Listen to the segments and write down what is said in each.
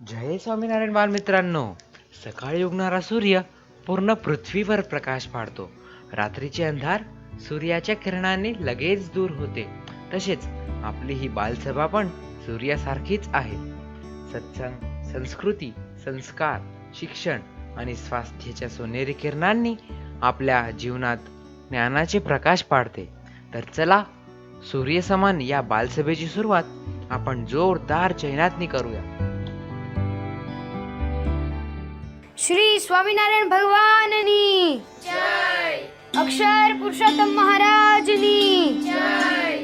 जय स्वामीनारायण बालमित्रांनो. सकाळी उगणारा सूर्य पूर्ण पृथ्वीवर प्रकाश पाडतो. रात्रीचे अंधार सूर्याच्या किरणांनी लगेच दूर होते. तसेच आपली ही बालसभा पण सूर्यासारखीच आहे. सत्संग, संस्कृती, संस्कार, शिक्षण आणि स्वास्थ्याच्या सोनेरी किरणांनी आपल्या जीवनात ज्ञानाचे प्रकाश पाडते. तर चला, सूर्यसमान या बालसभेची सुरुवात आपण जोरदार जयनाथनी करूया. श्री स्वामीनारायण भगवाननी जय. अक्षर पुरुषोत्तम महाराजनी जय.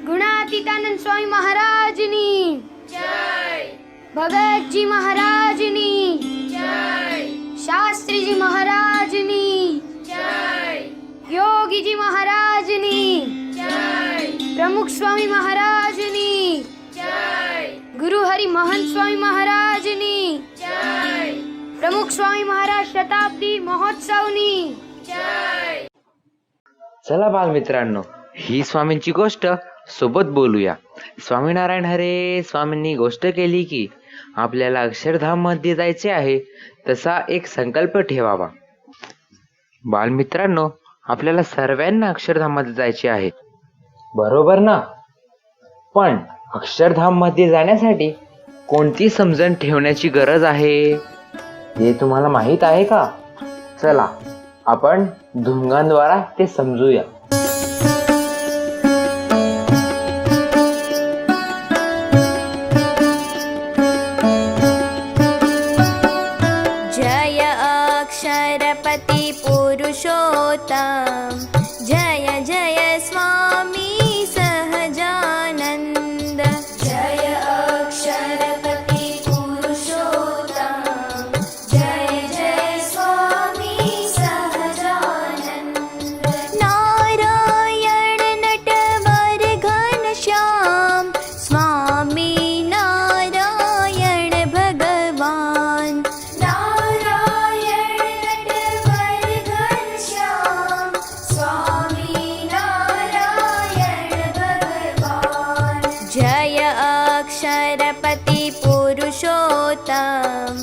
गुणातीतानंद स्वामी महाराजनी जय. भगतजी महाराजनी जय. शास्त्रीजी महाराजनी जय. योगीजी महाराजनी जय. प्रमुख स्वामी महाराजनी जय. गुरु हरी महंत स्वामी महाराजनी जय. प्रमुख स्वामी महाराज शताब्दी महोत्सवनी जय. चला बालमित्रांनो, ही स्वामींची गोष्ट सोबत बोलूया. स्वामीनारायण हरे स्वामींनी गोष्ट केली की आपल्याला अक्षरधाम मध्ये जायचे आहे, तसा एक संकल्प ठेवावा. बालमित्रांनो, आपल्याला सर्वांना अक्षरधाम मध्ये जायचे आहे, बरोबर ना? पण अक्षरधाम मध्ये जाण्यासाठी कोणती समजण ठेवण्याची गरज आहे हे तुम्हाला माहित आहे का? चला, आपण धुंगांद्वारा ते समजूया. जय अक्षरपति पुरुषोत्तम, जय जय स्वामी सहजानंद. जय अक्षरपति पुरुषोत्तम, जय जय स्वामी सहजानंद. नारायण नटवर घनश्याम, स्वामी नारायण भगवान. नारायण नटवर घनश्याम, स्वामी नारायण भगवान. जय अक्षरपति पुरुषोत्तम,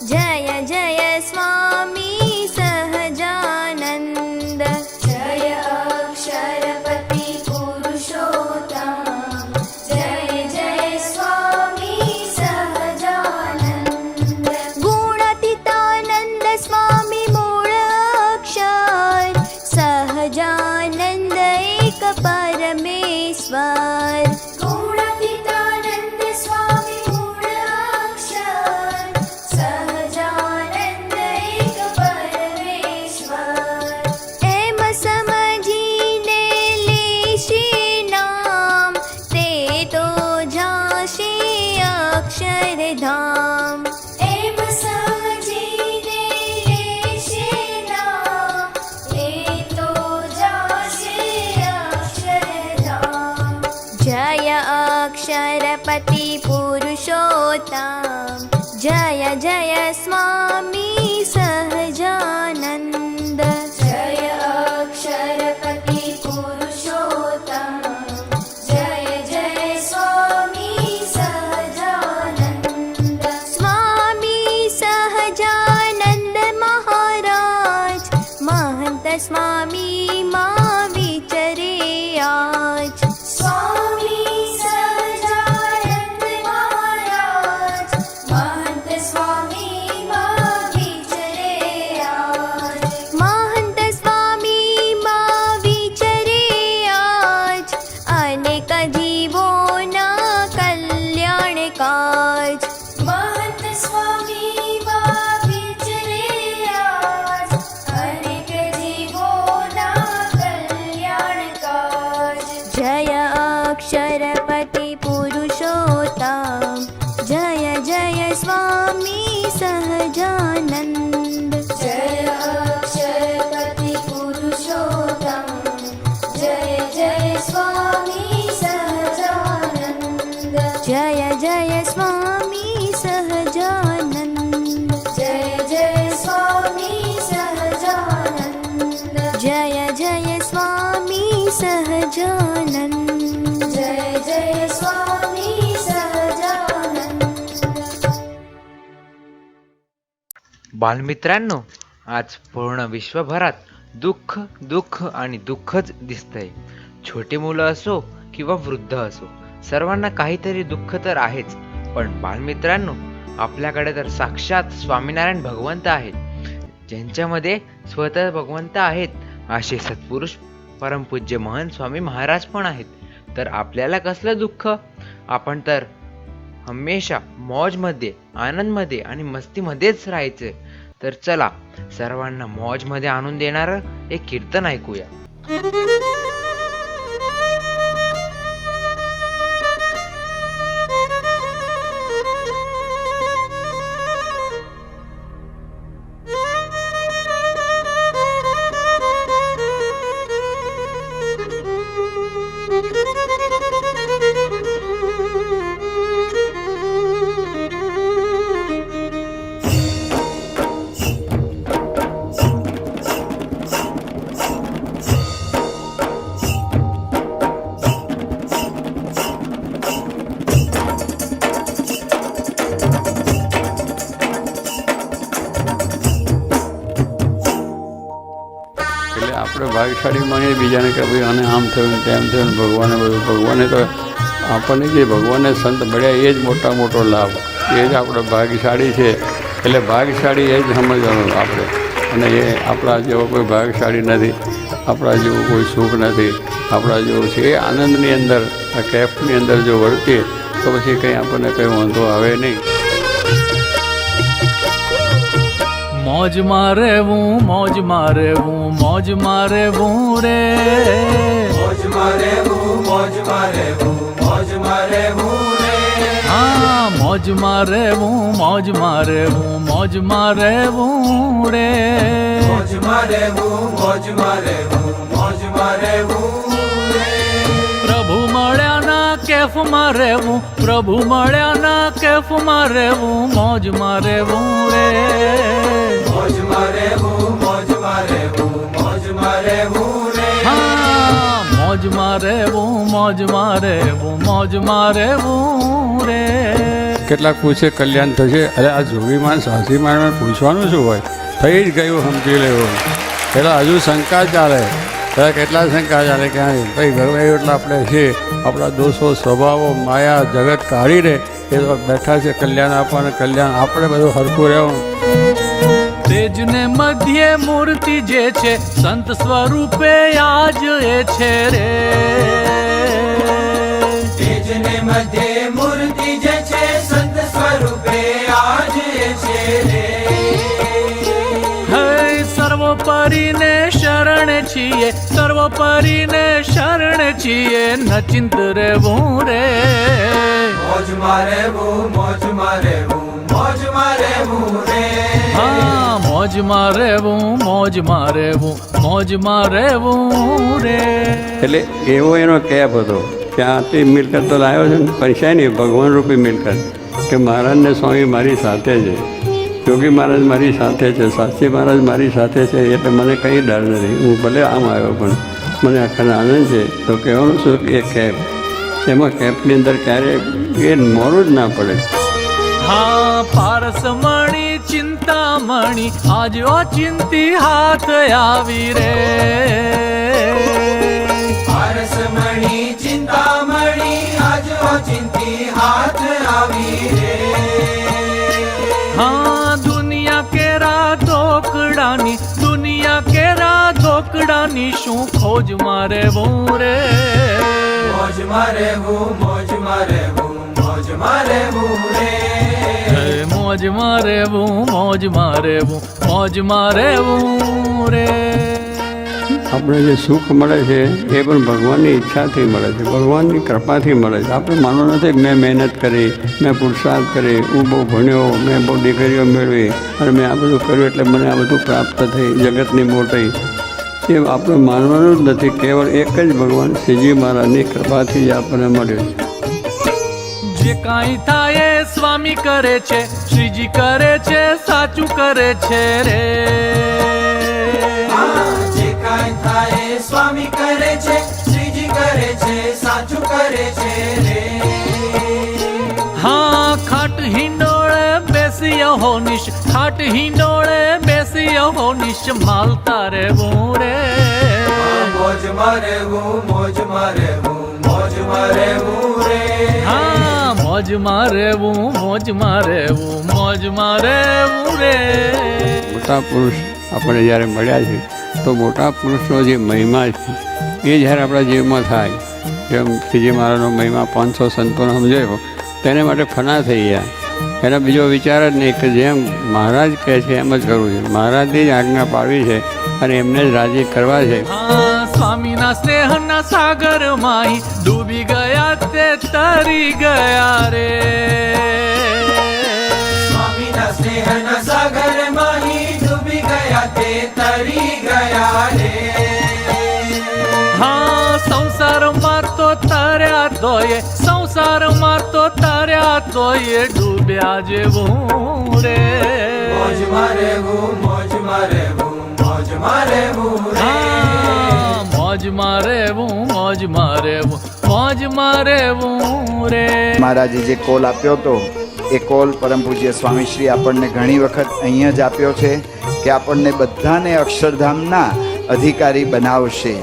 जय जय स्वामी सहजानंद. जय अक्षरपति पुरुषोत्तम, जय जय स्वामी सहजानंद. गुणातीतानंद स्वामी मूळ अक्षर, सहजानंद एक परमेश्वर. गुणातीतानंद स्वामी मूळ अक्षर, सहजानंद एक परमेश्वर. एम समजीने लेशी नाम, ते तो जाशे अक्षरधाम. एम समजीने लेशी नाम, ते तो जाशे अक्षरधाम. जय अक्षरपति पुरुषोत्तम, जय जय स्वामी सहजानंद. जय अक्षरपति पुरुषोत्तम, जय जय स्वामी सहजानंद. स्वामी सहजानंद महाराज, महंत स्वामी मा विचरे आज. स्वामी सहजानंद महाराज, महंत स्वामी मा विचरे आज. महंत स्वामी मा विचरे आज, अनेक जीवोना कल्याण काज. महंत स्वामी मा विचरे आज, अनेक जीवोना कल्याण काज. जय अक्षरपति पुरुषोत्तम, जय जय स्वामी सहजानंद. जय अक्षरपति पुरुषोत्तम, जय जय स्वामी सहजानंद. जय जय स्वामी सहजानंद. जय जय स्वामी सहजानंद. जय जय स्वामी सहजानंद. जय जय स्वामी सहजानंद. बालमित्रांनो, आज पूर्ण विश्वभरात दुःख दुःख आणि दुःखच दिसतंय. छोटी मुलं असो किंवा वृद्ध असो, सर्वांना काहीतरी दुःख तर आहेच. पण बालमित्रांनो, आपल्याकडे तर साक्षात स्वामीनारायण भगवंत आहेत, ज्यांच्यामध्ये स्वतः भगवंत आहेत. असे सत्पुरुष परमपूज्य महंत स्वामी महाराज पण आहेत. तर आपल्याला कसलं दुःख? आपण तर हमेशा मौजमध्ये, आनंदमध्ये आणि मस्तीमध्येच राहायचे. तर चला, सर्वांना मौजमध्ये आणून देणारं एक कीर्तन ऐकूया. એટલે આપણે ભાગ્યશાળી માનીએ બીજાને કે ભાઈ આને આમ થયું તેમ થયું ભગવાને બધું. ભગવાને તો આપણને જે ભગવાનને સંત મળ્યા એ જ મોટો લાભ, એ જ આપણે ભાગ્યશાળી છે. એટલે ભાગ્યશાળી એ જ સમજવાનું આપણે. અને એ આપણા જેવો કોઈ ભાગ્યશાળી નથી, આપણા જેવું કોઈ સુખ નથી, આપણા જેવું છે એ આનંદની અંદર, આ કેફની અંદર જો વર્તીએ તો પછી કંઈ આપણને કંઈ વાંધો આવે નહીં. मौजમાં રહેવું, મौजમાં રહેવું, મौजમાં રહેવું રે. मौजમાં રહેવું, मौजમાં રહેવું, मौजમાં રહેવું રે. હા, મौजમાં રહેવું, મौजમાં રહેવું, મौजમાં રહેવું રે. मौजમાં રહેવું, मौजમાં રહેવું, मौजમાં રહેવું રે. પ્રભુ મળ્યાના કેફમાં રહેવું, પ્રભુ મળ્યાના કેફમાં રહેવું, મौजમાં રહેવું રે. मौजમાં રહેવું, मौजમાં રહેવું, मौजમાં રહેવું રે. હા, મौजમાં રહેવું, મौजમાં રહેવું, મौजમાં રહેવું રે. કેટલાક પૂછે કલ્યાણ થશે. અરે આ જોગીમાન સાસીમાન પૂછવાનું શું હોય, થઈ જ ગયું સમજી લેવું. પહેલાં હજુ શંકા ચાલે, પહેલાં કેટલા શંકા ચાલે કે ભાઈ ભગવાન એટલે આપણે છે, આપણા દોષો સ્વભાવો માયા જગત કાઢી દે એ તો બેઠા છે કલ્યાણ આપવાનું. કલ્યાણ આપણે બધું હરખું રહેવું. તેજને મધ્યે મૂર્તિ જે છે, સંત સ્વરૂપે આજ એ છે રે. તેજને મધ્યે મૂર્તિ જે છે, સંત સ્વરૂપે આજ એ છે રે. હે સર્વોપરીને શરણ છીએ, સર્વોપરીને શરણ છીએ, નચિંત રહેવું રે. मौजમાં રહેવું, मौजમાં રહેવું, मौजમાં રહેવું રે. હા, મौजમાં રહેવું, મौजમાં રહેવું, મौजમાં રહેવું રે. એટલે એવો એનો કેપ હતો કે આટલી મિલકત તો લાવ્યો છે ને, પૈસા નહીં, ભગવાન રૂપી મિલકત. કે મહારાજને સ્વામી મારી સાથે છે, યોગી મહારાજ મારી સાથે છે, સાચી મહારાજ મારી સાથે છે, એટલે મને કંઈ ડર નથી. હું ભલે આમ આવ્યો પણ મને આખા આનંદ છે. તો કહેવાનું શું કે એ કેપ, એમાં કેપની અંદર ક્યારેય એ મોરું જ ના પડે. હા, પારસમણી ચિંતામણી આજ ઓચિંતી હાથ આવી રે. પારસમણી ચિંતામણી આજ ઓચિંતી હાથ આવી રે. હા, દુનિયા કેરા ધોકડાની, દુનિયા કેરા ધોકડાની શું ખોજમાં રહેવું રે. मौजમાં રહેવું, मौजમાં રહેવું, मौजમાં રહેવું રે. હે મौजમાં રહેવું, મौजમાં રહેવું, મौजમાં રહેવું રે. આપણે જે સુખ મળે છે એ પણ ભગવાનની ઈચ્છાથી મળે છે, ભગવાનની કૃપાથી મળે છે. આપણે માનવું નથી કે મેં મહેનત કરી, મેં પુરુષાર્થ કરી, હું બહુ ભણ્યો, મેં બહુ દીકરીઓ મેળવી અને મેં આ બધું કર્યું એટલે મને આ બધું પ્રાપ્ત થઈ, જગતની મોટી. એ આપણે માનવાનું જ નથી. કેવળ એક જ ભગવાન શ્રીજી મહારાજની કૃપાથી જ આપણને મળ્યું છે. જે કાંઈ થાય એ સ્વામી કરે છે, શ્રીજી કરે છે, સાચું કરે છે રે. જે કાંઈ થાય એ સ્વામી કરે છે, શ્રીજી કરે છે, સાચું કરે છે રે. હા, ખાટ હિંડોળે બેસ બેસીયો નિશ ખાટ હિંડોળે બેસીયો નિશ માલતા રહેવું રે મોજ મારે મોજ મારે મોજ મારે રે હા મોજ મારેવું મોજ મારેવું મોજ મારેવું રે મોટા પુરુષ આપણે જ્યારે મળ્યા છે તો મોટા પુરુષનો જે મહિમા છે એ જ્યારે આપણા જીવમાં થાય જેમ શ્રીજી મહારાજનો મહિમા 500 સંતોને સમજાયો તેને માટે ફના થઈ ગયા. એનો બીજો વિચાર જ નહીં કે જેમ મહારાજ કહે છે એમ જ કરવું છે. મહારાજે જ આજ્ઞા પાડવી છે અને એમને જ રાજી કરવા છે. હા સ્વામીના સ્નેહના સાગરમાં ડૂબી ગયા તે તરી ગયા રે સ્વામીના સ્નેહના સાગરમાં ડૂબી ગયા તે તરી ગયા રે હા સંસારમાં તો તર્યા તોય સંસારમાં તો તર્યા તોય ડૂબ્યા જેવું રે મોજ મારે મોજ મારે મોજ મારે રે હા મોજ મારેવું મોજ મારેવું મોજ મારેવું રે મહારાજે જે કોલ આપ્યો હતો એ કોલ પરમ પૂજ્ય સ્વામીશ્રી આપણને ઘણી વખત અહીંયા જ આપ્યો છે કે આપણને બધાને અક્ષરધામના અધિકારી બનાવશે.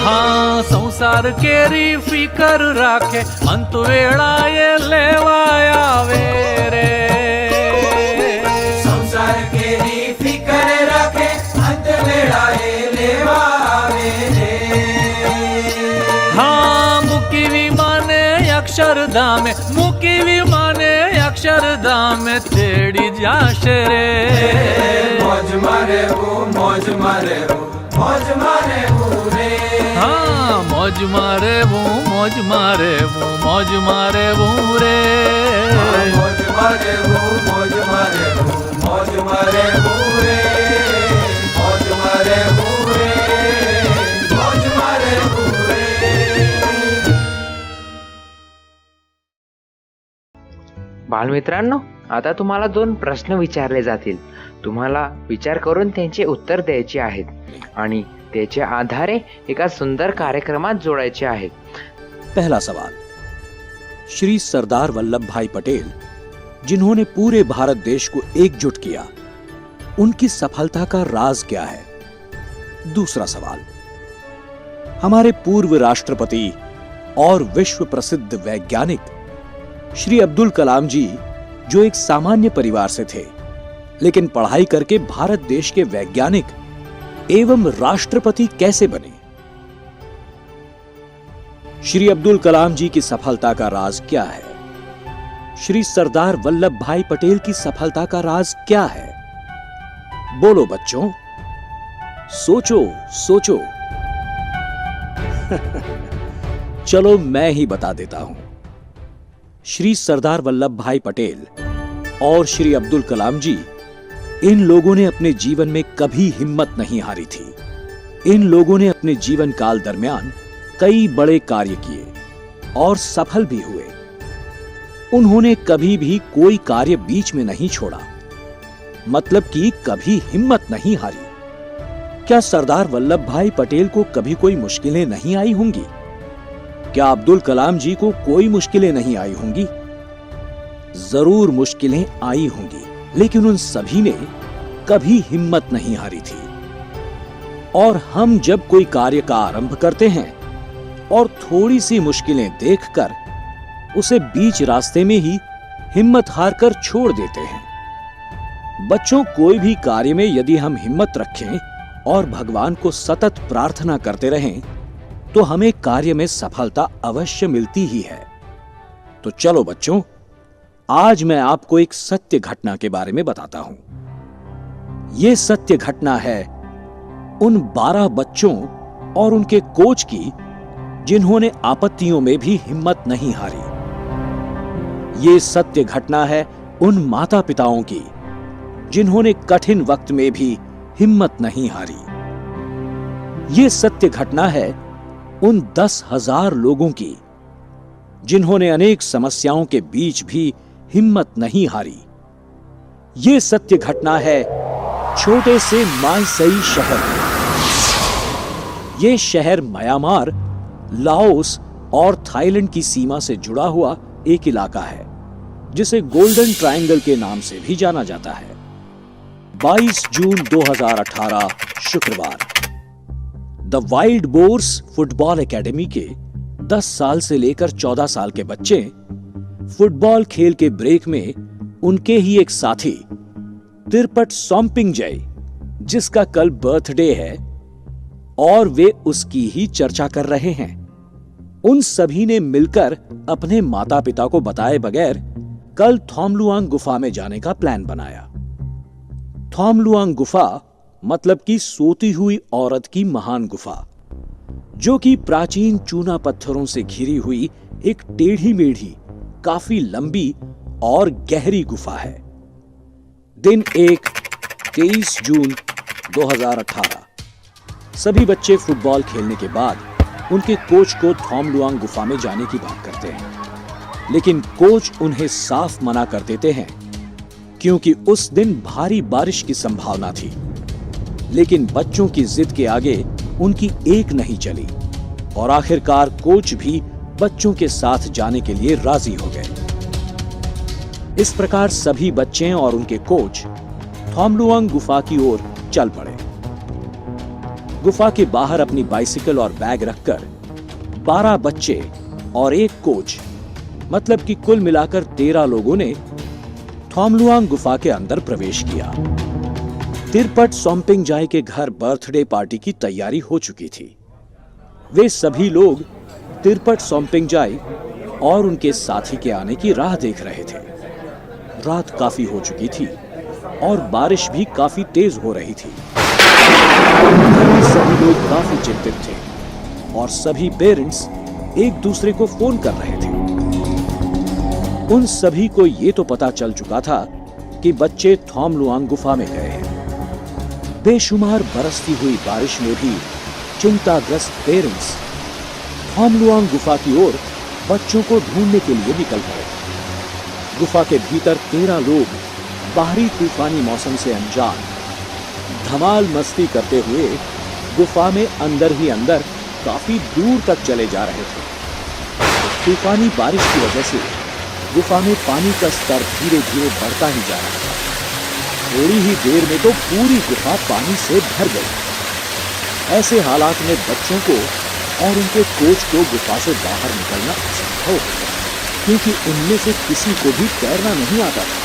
હા સંસાર કેરી ફિકર રાખે અંત વેળાએ લેવાય આવે રે સંસાર કેરી ફિકર રાખે અંત વેળાએ લેવા આવે રે હા મૂકી વિમાને અક્ષરધામે મૂકી વિમાને અક્ષરધામે તેડી જાશે રે મોજ મારે મોજ મારે મોજ મારે રે હા મોજ મારેવું મોજ મારેવું મોજ મારેવું રે મોજ મારે મોજ મારે મોજ મારે રે મોજ મારે રે મોજ मारे रे बालमित्रांनो, आता तुम्हाला 2 प्रश्न विचारले जातील. तुम्हाला विचार करून त्यांचे उत्तर द्यायचे आहेत आणि त्याच्या आधारे एका सुंदर कार्यक्रमात जोडायचे आहेत. पहला सवाल, श्री सरदार वल्लभ भाई पटेल जिन्होंने पूरे भारत देश को एकजुट किया, उनकी सफलता का राज क्या है? दूसरा सवाल, हमारे पूर्व राष्ट्रपति और विश्व प्रसिद्ध वैज्ञानिक श्री अब्दुल कलाम जी जो एक सामान्य परिवार से थे, लेकिन पढ़ाई करके भारत देश के वैज्ञानिक एवं राष्ट्रपति कैसे बने? श्री अब्दुल कलाम जी की सफलता का राज क्या है? श्री सरदार वल्लभ भाई पटेल की सफलता का राज क्या है? बोलो बच्चों, सोचो सोचो। चलो मैं ही बता देता हूं। श्री सरदार वल्लभ भाई पटेल और श्री अब्दुल कलाम जी, इन लोगों ने अपने जीवन में कभी हिम्मत नहीं हारी थी। इन लोगों ने अपने जीवन काल दरमियान कई बड़े कार्य किए और सफल भी हुए। उन्होंने कभी भी कोई कार्य बीच में नहीं छोड़ा, मतलब कि कभी हिम्मत नहीं हारी। क्या सरदार वल्लभ भाई पटेल को कभी कोई मुश्किलें नहीं आई होंगी? क्या अब्दुल कलाम जी को कोई मुश्किलें नहीं आई होंगी? जरूर मुश्किलें आई होंगी, लेकिन उन सभी ने कभी हिम्मत नहीं हारी थी। और हम जब कोई कार्य का आरंभ करते हैं और थोड़ी सी मुश्किलें देखकर उसे बीच रास्ते में ही हिम्मत हारकर छोड़ देते हैं। बच्चों, कोई भी कार्य में यदि हम हिम्मत रखें और भगवान को सतत प्रार्थना करते रहें तो हमें कार्य में सफलता अवश्य मिलती ही है। तो चलो बच्चों, आज मैं आपको एक सत्य घटना के बारे में बताता हूं। यह सत्य घटना है उन 12 बच्चों और उनके कोच की जिन्होंने आपत्तियों में भी हिम्मत नहीं हारी। यह सत्य घटना है उन माता पिताओं की जिन्होंने कठिन वक्त में भी हिम्मत नहीं हारी। यह सत्य घटना है उन 10,000 लोगों की जिन्होंने अनेक समस्याओं के बीच भी हिम्मत नहीं हारी। यह सत्य घटना है छोटे से मायसई शहर में। ये शहर म्यांमार, लाओस और थाईलैंड की सीमा से जुड़ा हुआ एक इलाका है जिसे गोल्डन ट्रायंगल के नाम से भी जाना जाता है। 22 जून 2018 शुक्रवार, the wild boars football academy के 10 साल से लेकर 14 साल के बच्चे फुटबॉल खेल के ब्रेक में उनके ही एक साथी तिरपट सोमपिंगजाई, जिसका कल बर्थडे है और वे उसकी ही चर्चा कर रहे हैं, उन सभी ने मिलकर अपने माता पिता को बताए बगैर कल थोमलुआंग गुफा में जाने का प्लान बनाया। थोमलुआंग गुफा मतलब कि सोती हुई औरत की महान गुफा, जो कि प्राचीन चूना पत्थरों से घिरी हुई एक टेढ़ी मेढ़ी, काफी लंबी और गहरी गुफा है। दिन 1 23 जून 2018। सभी बच्चे फुटबॉल खेलने के बाद उनके कोच को थोमलुआंग गुफा में जाने की बात करते हैं, लेकिन कोच उन्हें साफ मना कर देते हैं क्योंकि उस दिन भारी बारिश की संभावना थी। लेकिन बच्चों की जिद के आगे उनकी एक नहीं चली और आखिरकार कोच भी बच्चों के साथ जाने के लिए राजी हो गए। इस प्रकार सभी बच्चे और उनके कोच थोमलुआंग गुफा की ओर चल पड़े। गुफा के बाहर अपनी बाइसिकल और बैग रखकर 12 बच्चे और एक कोच, मतलब कि कुल मिलाकर 13 लोगों ने थोमलुआंग गुफा के अंदर प्रवेश किया। तिरपट सोमपिंगजाई के घर बर्थडे पार्टी की तैयारी हो चुकी थी। वे सभी लोग तिरपट सोमपिंगजाई और उनके साथी के आने की राह देख रहे थे। रात काफी हो चुकी थी और बारिश भी काफी तेज हो रही थी। सभी लोग काफी चिंतित थे और सभी पेरेंट्स एक दूसरे को फोन कर रहे थे। उन सभी को ये तो पता चल चुका था कि बच्चे थोमलुआंग गुफा में गए हैं। बेशुमार बरसती हुई बारिश में भी चिंताग्रस्त पेरेंट्स थोमलुआंग गुफा की ओर बच्चों को ढूंढने के लिए निकल पड़े। गुफा के भीतर 13 लोग बाहरी तूफानी मौसम से अनजान धमाल मस्ती करते हुए गुफा में अंदर ही अंदर काफी दूर तक चले जा रहे थे। तूफानी बारिश की वजह से गुफा में पानी का स्तर धीरे धीरे बढ़ता ही जा रहा था। थोड़ी ही देर में तो पूरी गुफा पानी से भर गई। ऐसे हालात में बच्चों को और उनके कोच को गुफा से बाहर निकलना असंभव हो गया, क्योंकि उनमें से किसी को भी तैरना नहीं आता था।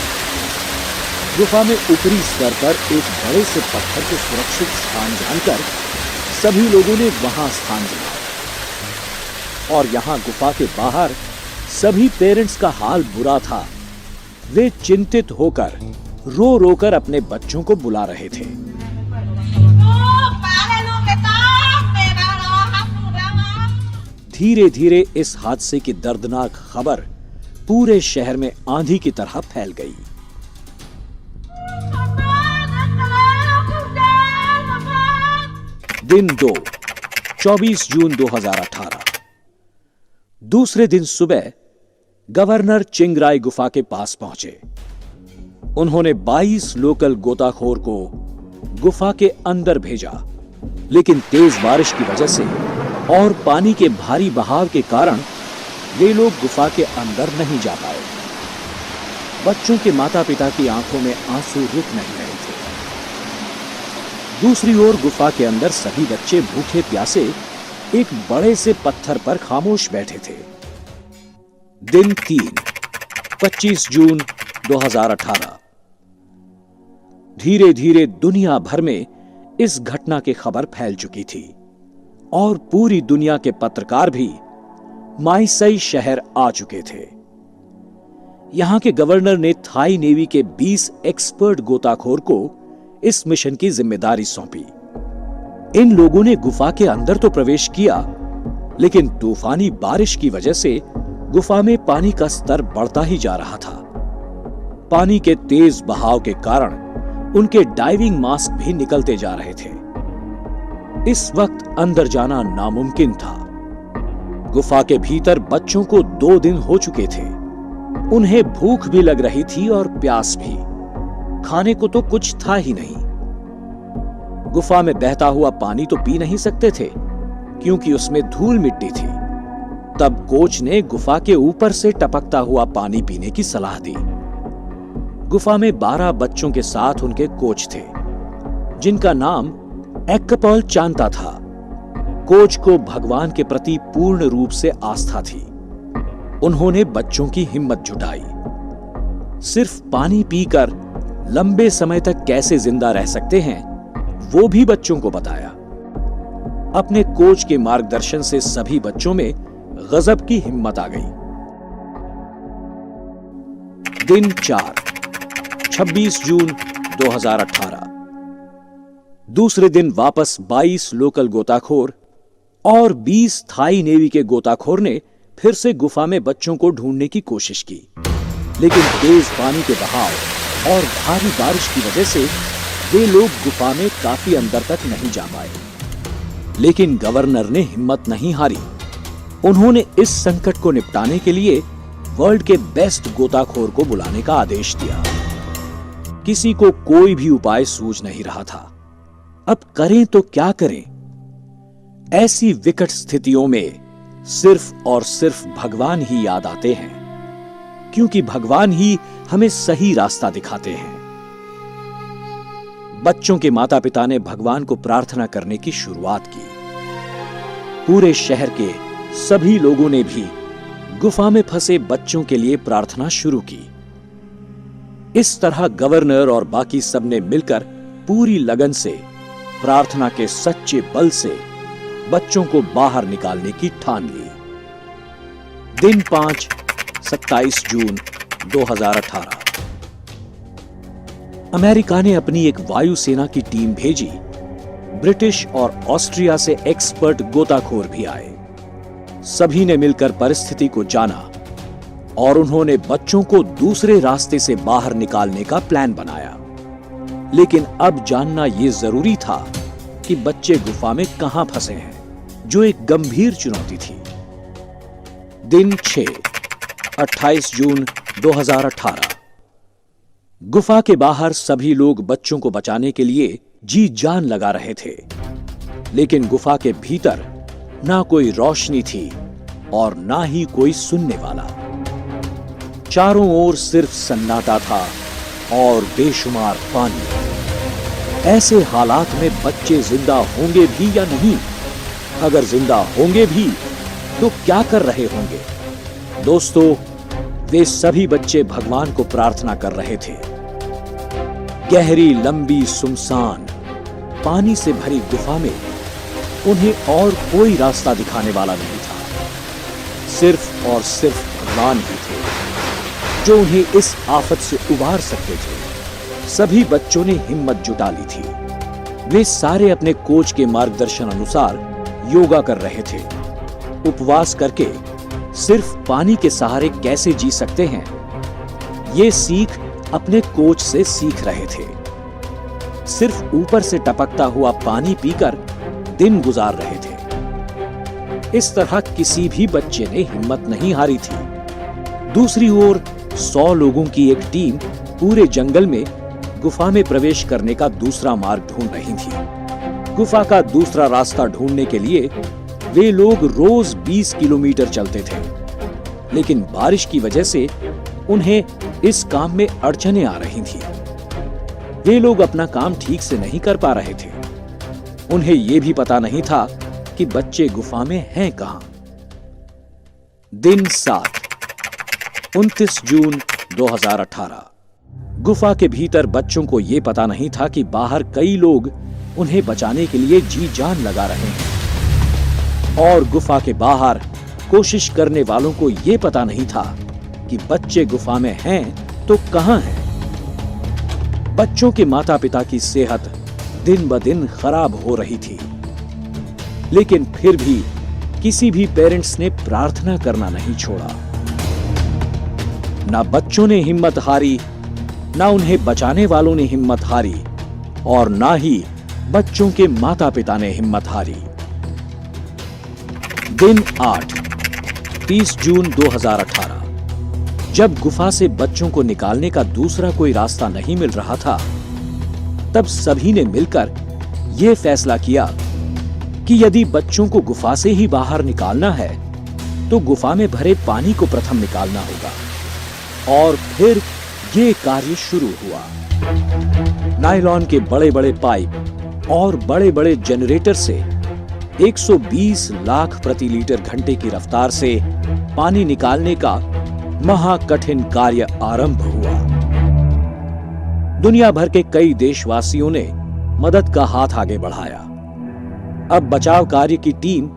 गुफा में ऊपरी स्तर पर एक बड़े से पत्थर के सुरक्षित स्थान जानकर सभी लोगों ने वहां स्थान लिया और यहां गुफा के बाहर सभी पेरेंट्स का हाल बुरा था। वे चिंतित होकर रो रो कर अपने बच्चों को बुला रहे थे। धीरे धीरे इस हादसे की दर्दनाक खबर पूरे शहर में आंधी की तरह फैल गई। दिन 2 24 जून 2018। दूसरे दिन सुबह गवर्नर चिंगराई गुफा के पास पहुंचे। उन्होंने 22 लोकल गोताखोर को गुफा के अंदर भेजा, लेकिन तेज बारिश की वजह से और पानी के भारी बहाव के कारण वे लोग गुफा के अंदर नहीं जा पाए। बच्चों के माता पिता की आंखों में आंसू रुक नहीं रहे थे। दूसरी ओर गुफा के अंदर सभी बच्चे भूखे प्यासे एक बड़े से पत्थर पर खामोश बैठे थे। दिन 3 25 जून 2018। धीरे धीरे दुनिया भर में इस घटना की खबर फैल चुकी थी और पूरी दुनिया के पत्रकार भी मायसई शहर आ चुके थे। यहां के गवर्नर ने थाई नेवी के 20 एक्सपर्ट गोताखोर को इस मिशन की जिम्मेदारी सौंपी। इन लोगों ने गुफा के अंदर तो प्रवेश किया, लेकिन तूफानी बारिश की वजह से गुफा में पानी का स्तर बढ़ता ही जा रहा था। पानी के तेज बहाव के कारण उनके डाइविंग मास्क भी निकलते जा रहे थे। इस वक्त अंदर जाना नामुमकिन था। गुफा के भीतर बच्चों को 2 दिन हो चुके थे। उन्हें भूख भी लग रही थी और प्यास भी। खाने को तो कुछ था ही नहीं। गुफा में बहता हुआ पानी तो पी नहीं सकते थे क्योंकि उसमें धूल मिट्टी थी। तब कोच ने गुफा के ऊपर से टपकता हुआ पानी पीने की सलाह दी। गुफा में 12 बच्चों के साथ उनके कोच थे, जिनका नाम एक्कपॉल चांता था। कोच को भगवान के प्रति पूर्ण रूप से आस्था थी। उन्होंने बच्चों की हिम्मत जुटाई। सिर्फ पानी पीकर लंबे समय तक कैसे जिंदा रह सकते हैं, वो भी बच्चों को बताया। अपने कोच के मार्गदर्शन से सभी बच्चों में गजब की हिम्मत आ गई। दिन 4, 26 जून 2018। दूसरे दिन वापस 22 लोकल गोताखोर और 20 थाई नेवी के गोताखोर ने फिर से गुफा में बच्चों को ढूंढने की कोशिश की, लेकिन तेज पानी के बहाव और भारी बारिश की वजह से वे लोग गुफा में काफी अंदर तक नहीं जा पाए। लेकिन गवर्नर ने हिम्मत नहीं हारी। उन्होंने इस संकट को निपटाने के लिए वर्ल्ड के बेस्ट गोताखोर को बुलाने का आदेश दिया। किसी को कोई भी उपाय सूझ नहीं रहा था। अब करें तो क्या करें? ऐसी विकट स्थितियों में सिर्फ और सिर्फ भगवान ही याद आते हैं, क्योंकि भगवान ही हमें सही रास्ता दिखाते हैं। बच्चों के माता पिता ने भगवान को प्रार्थना करने की शुरुआत की। पूरे शहर के सभी लोगों ने भी गुफा में फंसे बच्चों के लिए प्रार्थना शुरू की। इस तरह गवर्नर और बाकी सब ने मिलकर पूरी लगन से प्रार्थना के सच्चे बल से बच्चों को बाहर निकालने की ठान ली। दिन 5, 27 जून 2018। अमेरिका ने अपनी एक वायुसेना की टीम भेजी। ब्रिटिश और ऑस्ट्रिया से एक्सपर्ट गोताखोर भी आए। सभी ने मिलकर परिस्थिति को जाना और उन्होंने बच्चों को दूसरे रास्ते से बाहर निकालने का प्लान बनाया। लेकिन अब जानना यह जरूरी था कि बच्चे गुफा में कहां फंसे हैं, जो एक गंभीर चुनौती थी। दिन 6, 28 जून 2018। गुफा के बाहर सभी लोग बच्चों को बचाने के लिए जी जान लगा रहे थे, लेकिन गुफा के भीतर ना कोई रोशनी थी और ना ही कोई सुनने वाला। चारों ओर सिर्फ सन्नाटा था और बेशुमार पानी। ऐसे हालात में बच्चे जिंदा होंगे भी या नहीं? अगर जिंदा होंगे भी तो क्या कर रहे होंगे? दोस्तों, वे सभी बच्चे भगवान को प्रार्थना कर रहे थे। गहरी, लंबी, सुनसान, पानी से भरी गुफा में उन्हें और कोई रास्ता दिखाने वाला नहीं था। सिर्फ और सिर्फ भगवान ही थे जो उन्हें इस आफत से उबार सकते थे। सभी बच्चों ने हिम्मत जुटा ली थी। वे सारे अपने कोच के मार्गदर्शन अनुसार योगा कर रहे थे। उपवास करके सिर्फ पानी के सहारे कैसे जी सकते हैं, ये सीख अपने कोच से सीख रहे थे। सिर्फ ऊपर से टपकता हुआ पानी पीकर दिन गुजार रहे थे। इस तरह किसी भी बच्चे ने हिम्मत नहीं हारी थी। दूसरी ओर 100 लोगों की एक टीम पूरे जंगल में गुफा में प्रवेश करने का दूसरा मार्ग ढूंढ रही थी। गुफा का दूसरा रास्ता ढूंढने के लिए वे लोग रोज 20 किलोमीटर चलते थे, लेकिन बारिश की वजह से उन्हें इस काम में अड़चनें आ रही थी। वे लोग अपना काम ठीक से नहीं कर पा रहे थे। उन्हें यह भी पता नहीं था कि बच्चे गुफा में हैं कहां। दिन 7, 29 जून 2018। गुफा के भीतर बच्चों को यह पता नहीं था कि बाहर कई लोग उन्हें बचाने के लिए जी जान लगा रहे हैं, और गुफा के बाहर कोशिश करने वालों को यह पता नहीं था कि बच्चे गुफा में हैं तो कहां हैं। बच्चों के माता पिता की सेहत दिन ब दिन खराब हो रही थी, लेकिन फिर भी किसी भी पेरेंट्स ने प्रार्थना करना नहीं छोड़ा। ना बच्चों ने हिम्मत हारी, ना उन्हें बचाने वालों ने हिम्मत हारी, और ना ही बच्चों के माता पिता ने हिम्मत हारी। दिन 8, 30 जून 2018। जब गुफा से बच्चों को निकालने का दूसरा कोई रास्ता नहीं मिल रहा था, तब सभी ने मिलकर यह फैसला किया कि यदि बच्चों को गुफा से ही बाहर निकालना है तो गुफा में भरे पानी को प्रथम निकालना होगा। और फिर ये कार्य शुरू हुआ। नायलॉन के बड़े बड़े पाइप और बड़े बड़े जनरेटर से 120 लाख प्रति लीटर घंटे की रफ्तार से पानी निकालने का महाकठिन कार्य आरंभ हुआ। दुनिया भर के कई देशवासियों ने मदद का हाथ आगे बढ़ाया। अब बचाव कार्य की टीम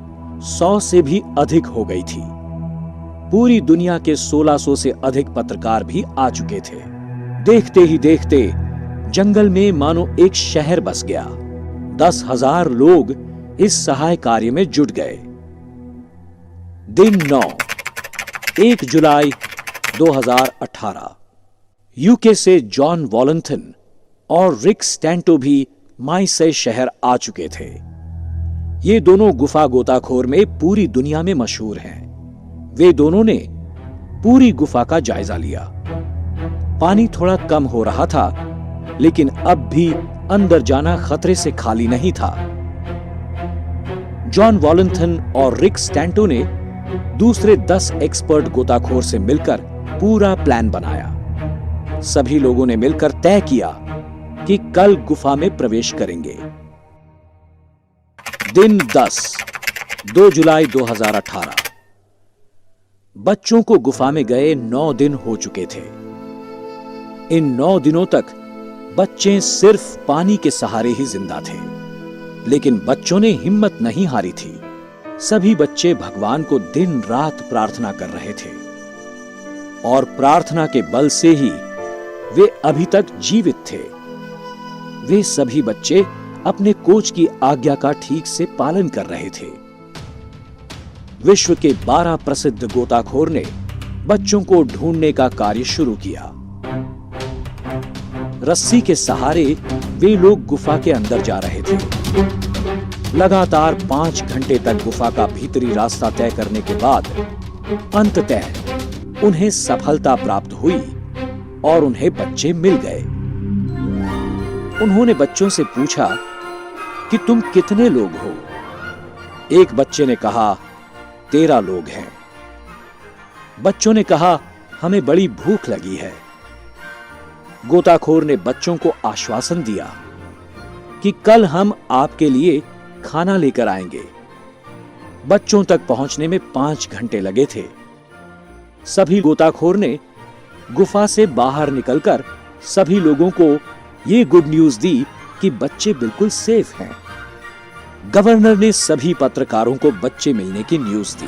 100 से भी अधिक हो गई थी। पूरी दुनिया के 1600 से अधिक पत्रकार भी आ चुके थे। देखते ही देखते जंगल में मानो एक शहर बस गया। 10,000 लोग इस सहाय कार्य में जुट गए। दिन 9, 1 जुलाई 2018। यूके से जॉन वॉलंथन और रिक स्टैंटो भी मार्सेई शहर आ चुके थे। ये दोनों गुफा गोताखोर में पूरी दुनिया में मशहूर हैं। वे दोनों ने पूरी गुफा का जायजा लिया। पानी थोड़ा कम हो रहा था, लेकिन अब भी अंदर जाना खतरे से खाली नहीं था। जॉन वॉलंथन और रिक स्टैंटो ने दूसरे 10 एक्सपर्ट गोताखोर से मिलकर पूरा प्लान बनाया। सभी लोगों ने मिलकर तय किया कि कल गुफा में प्रवेश करेंगे। दिन 10, 2 जुलाई 2018। बच्चों को गुफा में गए 9 दिन हो चुके थे। इन 9 दिनों तक बच्चे सिर्फ पानी के सहारे ही जिंदा थे, लेकिन बच्चों ने हिम्मत नहीं हारी थी। सभी बच्चे भगवान को दिन रात प्रार्थना कर रहे थे और प्रार्थना के बल से ही वे अभी तक जीवित थे। वे सभी बच्चे अपने कोच की आज्ञा का ठीक से पालन कर रहे थे। विश्व के 12 प्रसिद्ध गोताखोर ने बच्चों को ढूंढने का कार्य शुरू किया। रस्सी के सहारे वे लोग गुफा के अंदर जा रहे थे। लगातार 5 घंटे तक गुफा का भीतरी रास्ता तय करने के बाद अंततः उन्हें सफलता प्राप्त हुई और उन्हें बच्चे मिल गए। उन्होंने बच्चों से पूछा कि तुम कितने लोग हो? एक बच्चे ने कहा 13 लोग हैं। बच्चों ने कहा हमें बड़ी भूख लगी है। गोताखोर ने बच्चों को आश्वासन दिया कि कल हम आपके लिए खाना लेकर आएंगे। बच्चों तक पहुंचने में 5 घंटे लगे थे। सभी गोताखोर ने गुफा से बाहर निकलकर सभी लोगों को यह गुड न्यूज दी कि बच्चे बिल्कुल सेफ हैं। गवर्नर ने सभी पत्रकारों को बच्चे मिलने की न्यूज दी।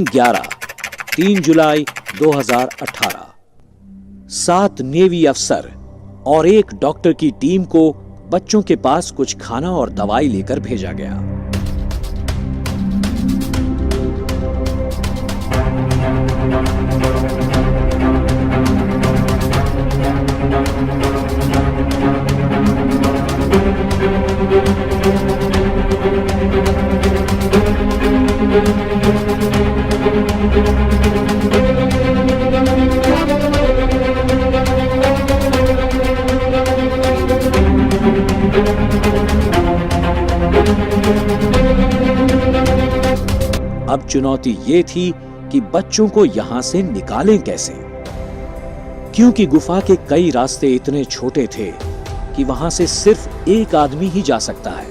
11, 3 जुलाई 2018। 7 नेवी अफसर और एक डॉक्टर की टीम को बच्चों के पास कुछ खाना और दवाई लेकर भेजा गया। अब चुनौती ये थी कि बच्चों को यहां से निकालें कैसे, क्योंकि गुफा के कई रास्ते इतने छोटे थे कि वहां से सिर्फ एक आदमी ही जा सकता है।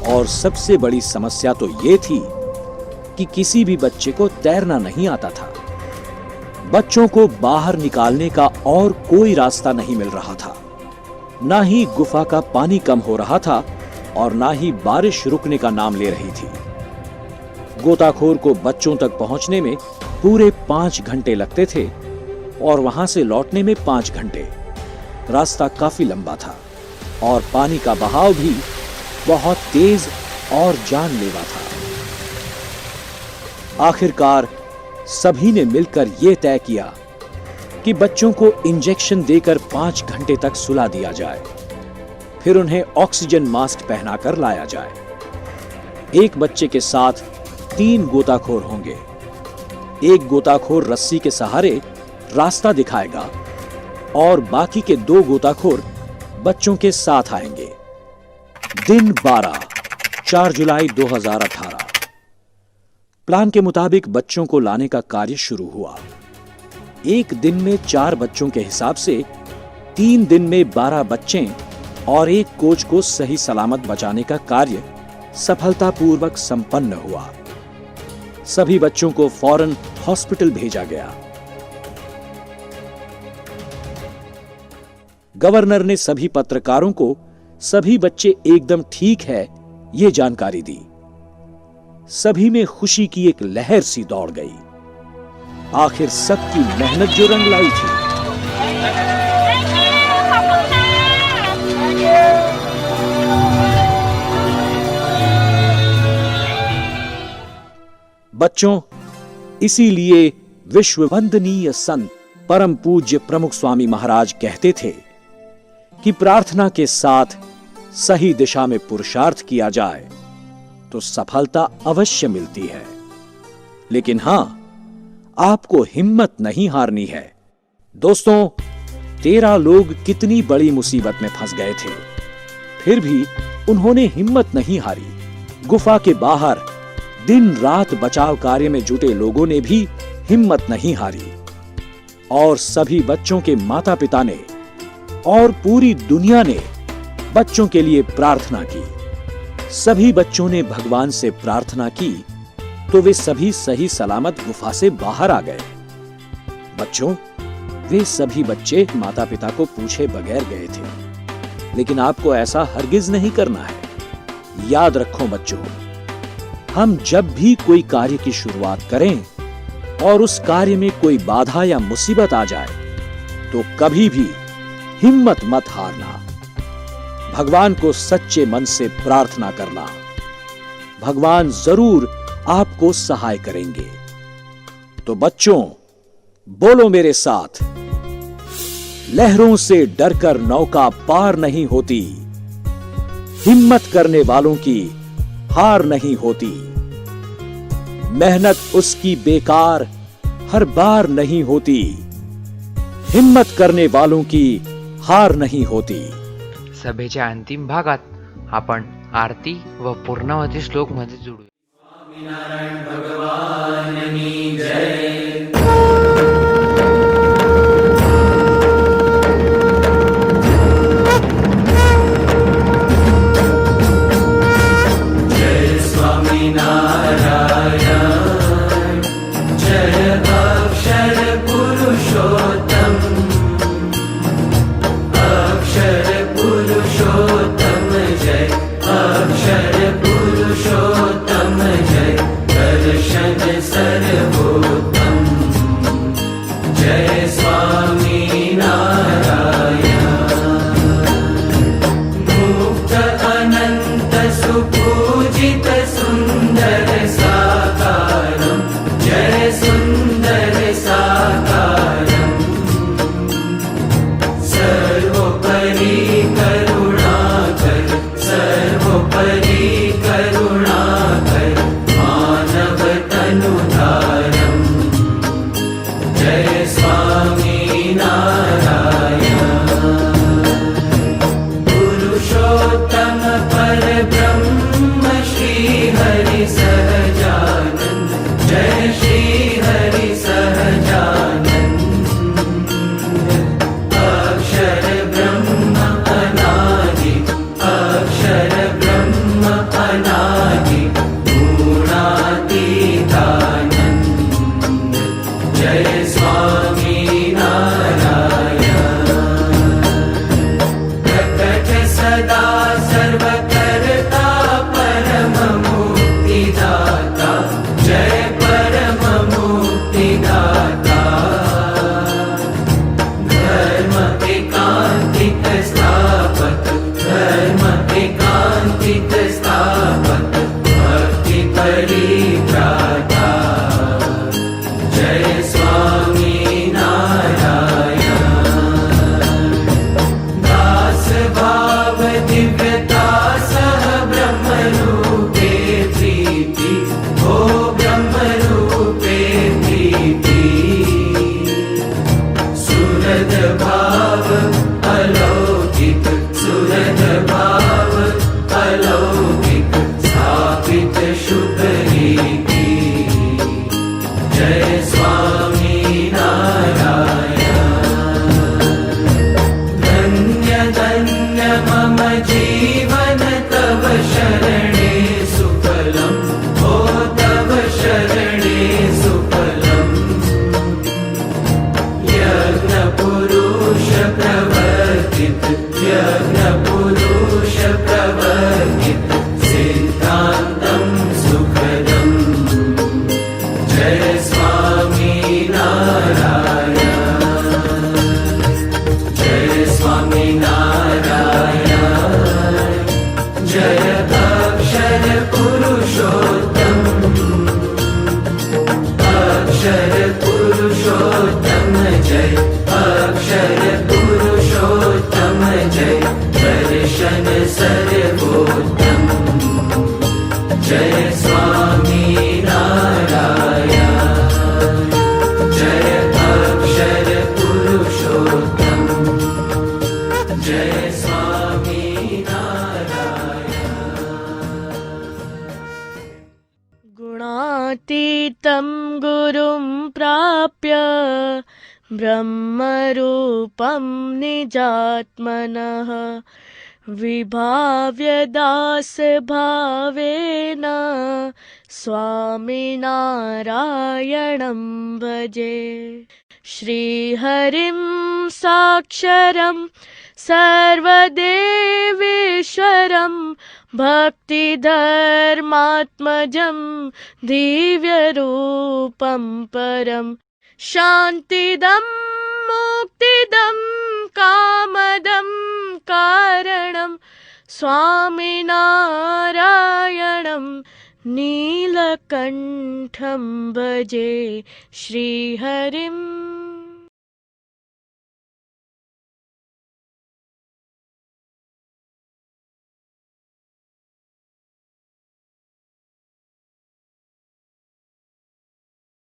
और सबसे बड़ी समस्या तो ये थी कि किसी भी बच्चे को तैरना नहीं आता था। बच्चों को बाहर निकालने का और कोई रास्ता नहीं मिल रहा था। ना ही गुफा का पानी कम हो रहा था और ना ही बारिश रुकने का नाम ले रही थी। गोताखोर को बच्चों तक पहुंचने में पूरे 5 घंटे लगते थे और वहां से लौटने में 5 घंटे। रास्ता काफी लंबा था और पानी का बहाव भी बहुत तेज और जानलेवा था। आखिरकार सभी ने मिलकर यह तय किया कि बच्चों को इंजेक्शन देकर 5 घंटे तक सुला दिया जाए, फिर उन्हें ऑक्सीजन मास्क पहनाकर लाया जाए। एक बच्चे के साथ 3 गोताखोर होंगे। एक गोताखोर रस्सी के सहारे रास्ता दिखाएगा और बाकी के 2 गोताखोर बच्चों के साथ आएंगे। दिन 12, 4 जुलाई 2018। प्लान के मुताबिक बच्चों को लाने का कार्य शुरू हुआ। एक दिन में 4 बच्चों के हिसाब से 3 दिन में 12 बच्चे और एक कोच को सही सलामत बचाने का कार्य सफलतापूर्वक संपन्न हुआ। सभी बच्चों को फौरन हॉस्पिटल भेजा गया। गवर्नर ने सभी पत्रकारों को सभी बच्चे एकदम ठीक है ये जानकारी दी। सभी में खुशी की एक लहर सी दौड़ गई। आखिर सबकी मेहनत जो रंग लाई थी। बच्चों, इसीलिए विश्व वंदनीय संत परम पूज्य प्रमुख स्वामी महाराज कहते थे कि प्रार्थना के साथ सही दिशा में पुरुषार्थ किया जाए तो सफलता अवश्य मिलती है। लेकिन हां, आपको हिम्मत नहीं हारनी है। दोस्तों, 13 लोग कितनी बड़ी मुसीबत में फंस गए थे, फिर भी उन्होंने हिम्मत नहीं हारी। गुफा के बाहर दिन रात बचाव कार्य में जुटे लोगों ने भी हिम्मत नहीं हारी और सभी बच्चों के माता पिता ने और पूरी दुनिया ने बच्चों के लिए प्रार्थना की। सभी बच्चों ने भगवान से प्रार्थना की तो वे सभी सही सलामत गुफा से बाहर आ गए। बच्चों, वे सभी बच्चे माता पिता को पूछे बगैर गए थे, लेकिन आपको ऐसा हरगिज नहीं करना है। याद रखो बच्चों, हम जब भी कोई कार्य की शुरुआत करें और उस कार्य में कोई बाधा या मुसीबत आ जाए तो कभी भी हिम्मत मत हारना। भगवान को सच्चे मन से प्रार्थना करना। भगवान जरूर आपको सहाय करेंगे। तो बच्चों, बोलो मेरे साथ, लहरों से डरकर नौका पार नहीं होती, हिम्मत करने वालों की हार नहीं होती, मेहनत उसकी बेकार हर बार नहीं होती, हिम्मत करने वालों की हार नहीं होती। सभेच्या अंतिम भागात आपण आरती व पूर्णावती श्लोक मध्ये जोडू। अनादि गुणातीता अक्षर पुरुषोत्तम जय, अक्षर पुरुषोत्तम जय, दर्शन सर्वोत्तम जय स्वामी नारायण, जय अक्षर पुरुषोत्तम जय स्वामी नारायण। गुणातीतं गुरुं प्राप्य ब्रह्मरूपं निजात्मनः विभाव्य दासभावेन स्वामिनारायणं भजे। श्रीहरिं साक्षरं सर्वदेवेश्वरं भक्तिधर्मात्मजं दिव्यरूपं परं शान्तिदं मुक्तिदं कामदं कारणं स्वामिनारायणं नीलकण्ठं भजे। श्रीहरिं